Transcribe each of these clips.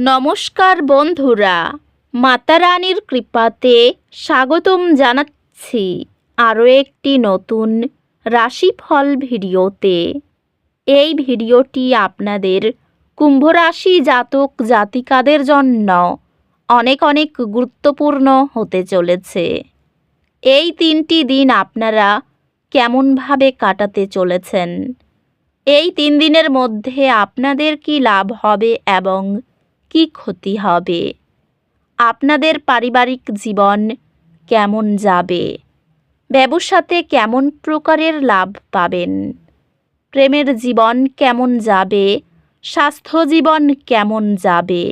নমস্কার বন্ধুরা, মাতা রানীর কৃপাতে স্বাগতম জানাচ্ছি আরও একটি নতুন রাশিফল ভিডিওতে। এই ভিডিওটি আপনাদের কুম্ভ রাশি জাতক জাতিকাদের জন্য অনেক অনেক গুরুত্বপূর্ণ হতে চলেছে। এই 3টি দিন আপনারা কেমনভাবে কাটাতে চলেছেন, এই 3 দিনের মধ্যে আপনাদের কি লাভ হবে এবং কি ক্ষতি হবে, আপনাদের পারিবারিক জীবন কেমন যাবে, ব্যবসাতে কেমন প্রকারের লাভ পাবেন, প্রেমের জীবন কেমন যাবে, স্বাস্থ্য জীবন কেমন যাবে,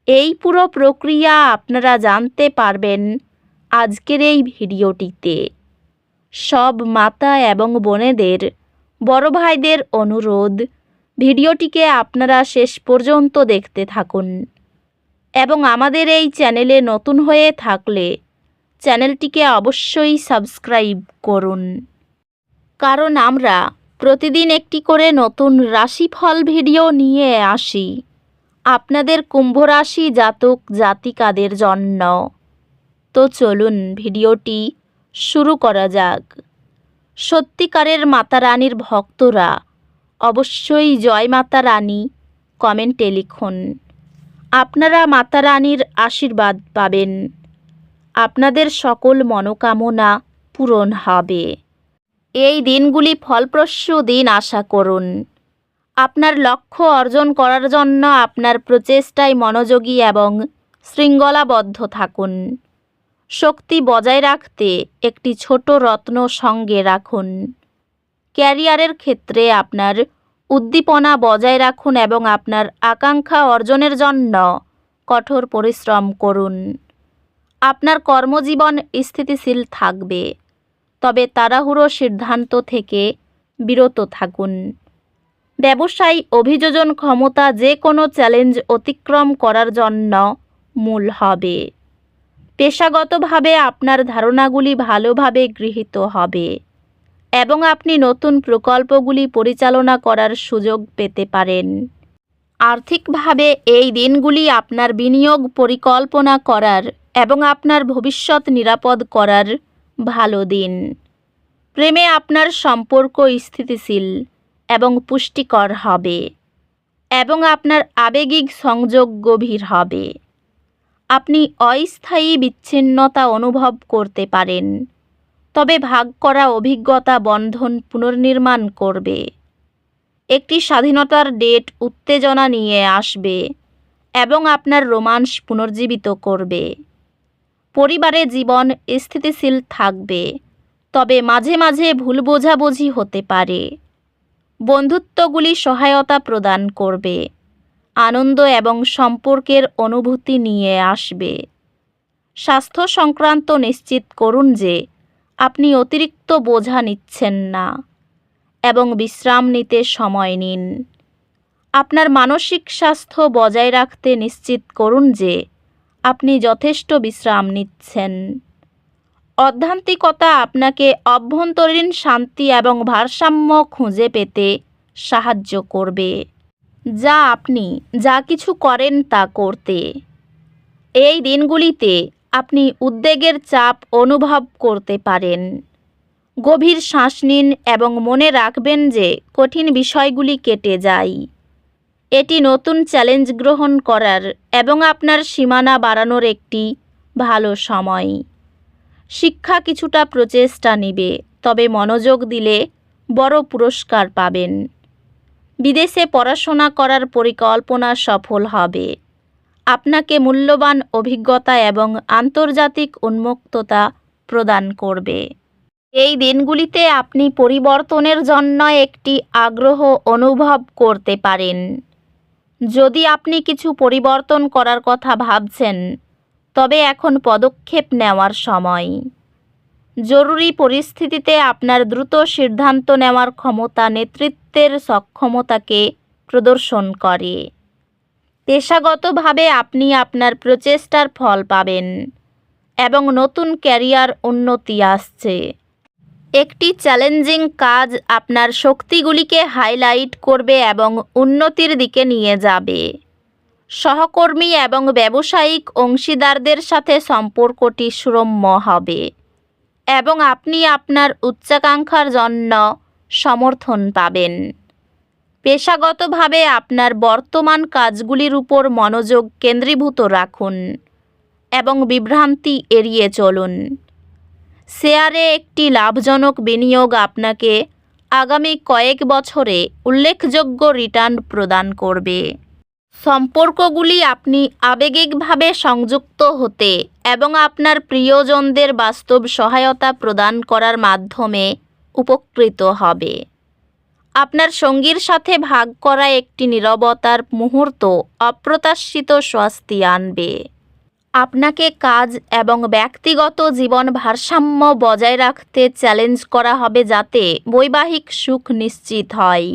এই পুরো প্রক্রিয়া আপনারা জানতে পারবেন আজকের এই ভিডিওটিতে। সব মাতা এবং বোনেদের, বড় ভাইদের অনুরোধ, ভিডিওটিকে আপনারা শেষ পর্যন্ত দেখতে থাকুন এবং আমাদের এই চ্যানেলে নতুন হয়ে থাকলে চ্যানেলটিকে অবশ্যই সাবস্ক্রাইব করুন, কারণ আমরা প্রতিদিন একটি করে নতুন রাশিফল ভিডিও নিয়ে আসি আপনাদের কুম্ভ রাশি জাতক জাতিকাদের জন্য। তো চলুন ভিডিওটি শুরু করা যাক। সত্যিকারের মাতা রানীর ভক্তরা অবশ্যই জয় মাতা রানী কমেন্টে লিখুন। আপনারা মাতা রানীর আশীর্বাদ পাবেন, আপনাদের সকল মনোকামনা পূরণ হবে। এই দিনগুলি ফলপ্রসূ দিন আশা করুন। আপনার লক্ষ্য অর্জন করার জন্য আপনার প্রচেষ্টায় মনোযোগী এবং শৃঙ্খলাবদ্ধ থাকুন। শক্তি বজায় রাখতে একটি ছোট রত্ন সঙ্গে রাখুন। ক্যারিয়ারের ক্ষেত্রে আপনার উদ্দীপনা বজায় রাখুন এবং আপনার আকাঙ্ক্ষা অর্জনের জন্য কঠোর পরিশ্রম করুন। আপনার কর্মজীবন স্থিতিশীল থাকবে, তবে তাড়াহুড়ো সিদ্ধান্ত থেকে বিরত থাকুন। ব্যবসায় অভিযোজন ক্ষমতা যে কোনো চ্যালেঞ্জ অতিক্রম করার জন্য মূল হবে। পেশাগতভাবে আপনার ধারণাগুলি ভালোভাবে গৃহীত হবে এবং আপনি নতুন প্রকল্পগুলি পরিচালনা করার সুযোগ পেতে পারেন। আর্থিকভাবে এই দিনগুলি আপনার বিনিয়োগ পরিকল্পনা করার এবং আপনার ভবিষ্যৎ নিরাপদ করার ভালো দিন। প্রেমে আপনার সম্পর্ক স্থিতিশীল এবং পুষ্টিকর হবে এবং আপনার আবেগিক সংযোগ গভীর হবে। আপনি অস্থায়ী বিচ্ছিন্নতা অনুভব করতে পারেন, তবে ভাগ করা অভিজ্ঞতা বন্ধন পুনর্নির্মাণ করবে। একটি স্বাধীনতার ডেট উত্তেজনা নিয়ে আসবে এবং আপনার রোমান্স পুনর্জীবিত করবে। পরিবারে জীবন স্থিতিশীল থাকবে, তবে মাঝে মাঝে ভুল বোঝাবুঝি হতে পারে। বন্ধুত্বগুলি সহায়তা প্রদান করবে, আনন্দ এবং সম্পর্কের অনুভূতি নিয়ে আসবে। স্বাস্থ্য সংক্রান্ত নিশ্চিত করুন যে আপনি অতিরিক্ত বোঝা নিচ্ছেন না এবং বিশ্রাম নিতে সময় নিন। আপনার মানসিক স্বাস্থ্য বজায় রাখতে নিশ্চিত করুন যে আপনি যথেষ্ট বিশ্রাম নিচ্ছেন। আধ্যাত্মিকতা আপনাকে অভ্যন্তরীণ শান্তি এবং ভারসাম্য খুঁজে পেতে সাহায্য করবে, যা আপনি যা কিছু করেন তা করতে। এই দিনগুলিতে আপনি উদ্বেগের চাপ অনুভব করতে পারেন। গভীর শ্বাস নিন এবং মনে রাখবেন যে কঠিন বিষয়গুলি কেটে যায়। এটি নতুন চ্যালেঞ্জ গ্রহণ করার এবং আপনার সীমানা বাড়ানোর একটি ভালো সময়। শিক্ষা কিছুটা প্রচেষ্টা নেবে, তবে মনোযোগ দিলে বড় পুরস্কার পাবেন। বিদেশে পড়াশোনা করার পরিকল্পনা সফল হবে। আপনাকে মূল্যবান অভিজ্ঞতা এবং আন্তর্জাতিক উন্মুক্ততা প্রদান করবে। এই দিনগুলিতে আপনি পরিবর্তনের জন্য একটি আগ্রহ অনুভব করতে পারেন। যদি আপনি কিছু পরিবর্তন করার কথা ভাবছেন, তবে এখন পদক্ষেপ নেওয়ার সময়। জরুরি পরিস্থিতিতে আপনার দ্রুত সিদ্ধান্ত নেওয়ার ক্ষমতা নেতৃত্বের সক্ষমতাকে প্রদর্শন করে। পেশাগতভাবে আপনি আপনার প্রচেষ্টার ফল পাবেন এবং নতুন ক্যারিয়ার উন্নতি আসছে। একটি চ্যালেঞ্জিং কাজ আপনার শক্তিগুলিকে হাইলাইট করবে এবং উন্নতির দিকে নিয়ে যাবে। সহকর্মী এবং ব্যবসায়িক অংশীদারদের সাথে সম্পর্কটি সুরম্য হবে এবং আপনি আপনার উচ্চাকাঙ্ক্ষার জন্য সমর্থন পাবেন। পেশাগতভাবে আপনার বর্তমান কাজগুলির উপর মনোযোগ কেন্দ্রীভূত রাখুন এবং বিভ্রান্তি এড়িয়ে চলুন। শেয়ারে একটি লাভজনক বিনিয়োগ আপনাকে আগামী কয়েক বছরে উল্লেখযোগ্য রিটার্ন প্রদান করবে। সম্পর্কগুলি আপনি আবেগিকভাবে সংযুক্ত হতে এবং আপনার প্রিয়জনদের বাস্তব সহায়তা প্রদান করার মাধ্যমে উপকৃত হবে। আপনার সঙ্গীর সাথে ভাগ করা একটি নীরবতার মুহূর্ত অপ্রত্যাশিত স্বস্তি আনবে। আপনাকে কাজ এবং ব্যক্তিগত জীবন ভারসাম্য বজায় রাখতে চ্যালেঞ্জ করা হবে যাতে বৈবাহিক সুখ নিশ্চিত হয়।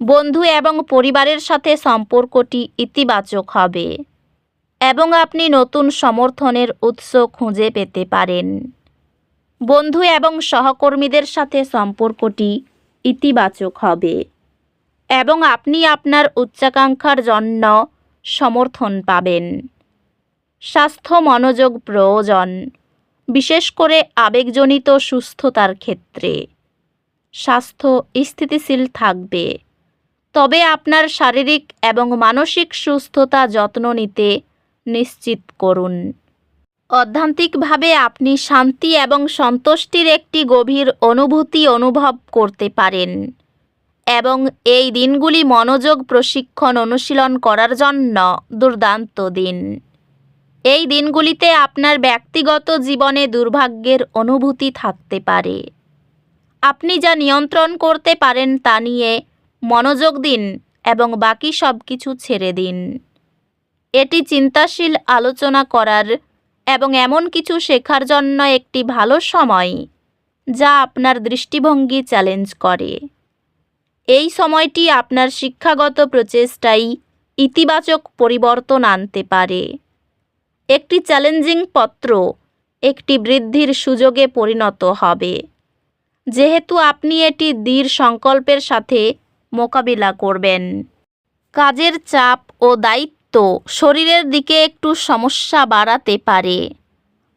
বন্ধু এবং পরিবারের সাথে সম্পর্কটি ইতিবাচক হবে এবং আপনি নতুন সমর্থনের উৎস খুঁজে পেতে পারেন। বন্ধু এবং সহকর্মীদের সাথে সম্পর্কটি ইতিবাচক হবে এবং আপনি আপনার উচ্চাকাঙ্ক্ষার জন্য সমর্থন পাবেন। স্বাস্থ্য মনোযোগ প্রয়োজন, বিশেষ করে আবেগজনিত সুস্থতার ক্ষেত্রে। স্বাস্থ্য স্থিতিশীল থাকবে, তবে আপনার শারীরিক এবং মানসিক সুস্থতা যত্ন নিতে নিশ্চিত করুন। অধ্যাত্মিকভাবে আপনি শান্তি এবং সন্তুষ্টির একটি গভীর অনুভূতি অনুভব করতে পারেন এবং এই দিনগুলি মনোযোগ প্রশিক্ষণ অনুশীলন করার জন্য দুর্দান্ত দিন। এই দিনগুলিতে আপনার ব্যক্তিগত জীবনে দুর্ভাগ্যের অনুভূতি থাকতে পারে। আপনি যা নিয়ন্ত্রণ করতে পারেন তা নিয়ে মনোযোগ দিন এবং বাকি সব কিছু ছেড়ে দিন। এটি চিন্তাশীল আলোচনা করার এবং এমন কিছু শেখার জন্য একটি ভালো সময় যা আপনার দৃষ্টিভঙ্গি চ্যালেঞ্জ করে। এই সময়টি আপনার শিক্ষাগত প্রচেষ্টায় ইতিবাচক পরিবর্তন আনতে পারে। একটি চ্যালেঞ্জিং পত্র একটি বৃদ্ধির সুযোগে পরিণত হবে, যেহেতু আপনি এটি দৃঢ় সংকল্পের সাথে মোকাবিলা করবেন। কাজের চাপ ও দায়িত্ব শরীরের দিকে একটু সমস্যা বাড়াতে পারে।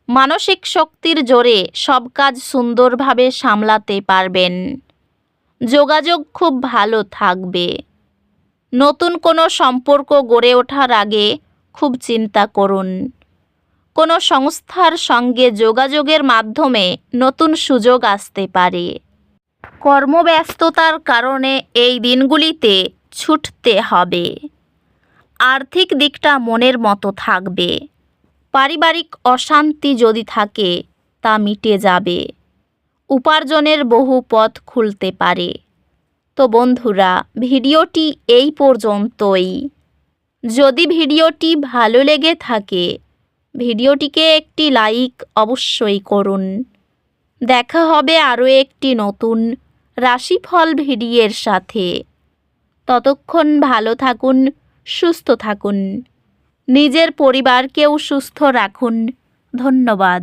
মানসিক শক্তির জোরে সব কাজ সুন্দরভাবে সামলাতে পারবেন। যোগাযোগ খুব ভালো থাকবে। নতুন কোনো সম্পর্ক গড়ে ওঠার আগে খুব চিন্তা করুন। কোনো সংস্থার সঙ্গে যোগাযোগের মাধ্যমে নতুন সুযোগ আসতে পারে। কর্মব্যস্ততার কারণে এই দিনগুলিতে ছুটতে হবে। আর্থিক দিকটা মনের মতো থাকবে। পারিবারিক অশান্তি যদি থাকে তা মিটে যাবে। উপার্জনের বহু পথ খুলতে পারে। তো বন্ধুরা, ভিডিওটি এই পর্যন্তই। যদি ভিডিওটি ভালো লেগে থাকে ভিডিওটিকে একটি লাইক অবশ্যই করুন। দেখা হবে আরও একটি নতুন রাশিফল ভিডিওর সাথে। ততক্ষণ ভালো থাকুন, সুস্থ থাকুন, নিজের পরিবারকেও সুস্থ রাখুন। ধন্যবাদ।